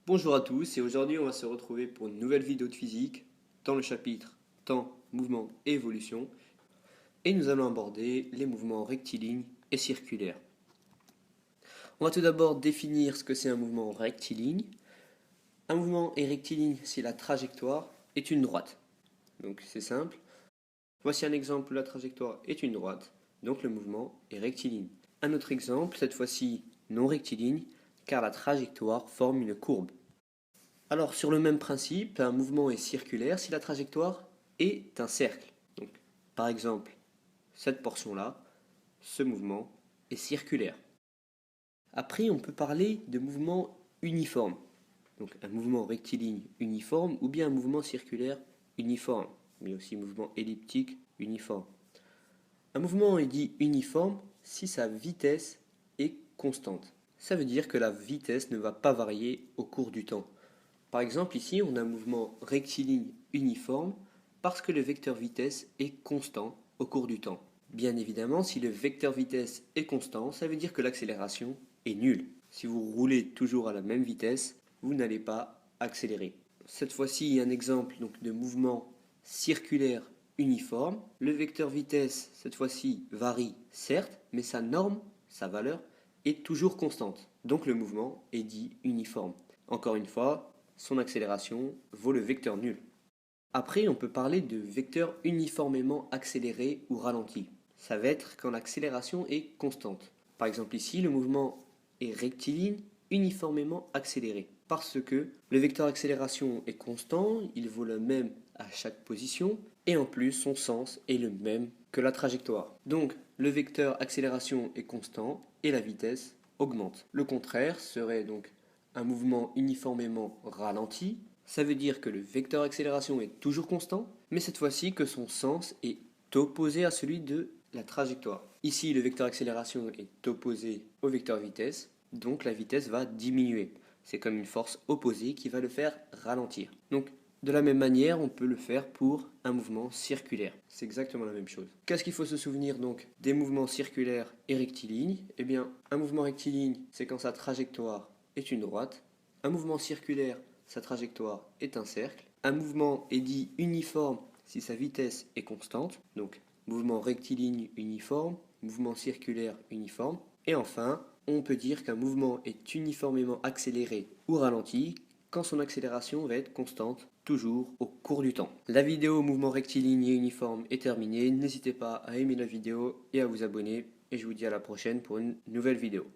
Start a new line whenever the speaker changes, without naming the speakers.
Bonjour à tous et aujourd'hui on va se retrouver pour une nouvelle vidéo de physique dans le chapitre temps, mouvement et évolution et nous allons aborder les mouvements rectilignes et circulaires. On va tout d'abord définir ce que c'est un mouvement rectiligne. Un mouvement est rectiligne si la trajectoire est une droite. Donc c'est simple. Voici un exemple où la trajectoire est une droite, donc le mouvement est rectiligne. Un autre exemple, cette fois-ci non rectiligne, car la trajectoire forme une courbe. Alors, sur le même principe, un mouvement est circulaire si la trajectoire est un cercle. Donc, par exemple, cette portion-là, ce mouvement est circulaire. Après, on peut parler de mouvement uniforme. Donc, un mouvement rectiligne uniforme ou bien un mouvement circulaire uniforme, mais aussi mouvement elliptique uniforme. Un mouvement est dit uniforme si sa vitesse est constante. Ça veut dire que la vitesse ne va pas varier au cours du temps. Par exemple, ici, on a un mouvement rectiligne uniforme parce que le vecteur vitesse est constant au cours du temps. Bien évidemment, si le vecteur vitesse est constant, ça veut dire que l'accélération est nulle. Si vous roulez toujours à la même vitesse, vous n'allez pas accélérer. Cette fois-ci, un exemple donc, de mouvement circulaire uniforme. Le vecteur vitesse, cette fois-ci, varie, certes, mais sa norme, sa valeur, est toujours constante. Donc le mouvement est dit uniforme. Encore une fois, son accélération vaut le vecteur nul. Après, on peut parler de vecteur uniformément accéléré ou ralenti. Ça va être quand l'accélération est constante. Par exemple ici, le mouvement est rectiligne uniformément accéléré. Parce que le vecteur accélération est constant, il vaut le même à chaque position, et en plus son sens est le même que la trajectoire. Donc le vecteur accélération est constant et la vitesse augmente. Le contraire serait donc un mouvement uniformément ralenti. Ça veut dire que le vecteur accélération est toujours constant, mais cette fois-ci que son sens est opposé à celui de la trajectoire. Ici, le vecteur accélération est opposé au vecteur vitesse, donc la vitesse va diminuer. C'est comme une force opposée qui va le faire ralentir. Donc, de la même manière, on peut le faire pour un mouvement circulaire. C'est exactement la même chose. Qu'est-ce qu'il faut se souvenir donc des mouvements circulaires et rectilignes? Eh bien, un mouvement rectiligne, c'est quand sa trajectoire est une droite. Un mouvement circulaire, sa trajectoire est un cercle. Un mouvement est dit uniforme si sa vitesse est constante. Donc, mouvement rectiligne uniforme, mouvement circulaire uniforme. Et enfin, on peut dire qu'un mouvement est uniformément accéléré ou ralenti quand son accélération va être constante, toujours au cours du temps. La vidéo mouvement rectiligne et uniforme est terminée. N'hésitez pas à aimer la vidéo et à vous abonner. Et je vous dis à la prochaine pour une nouvelle vidéo.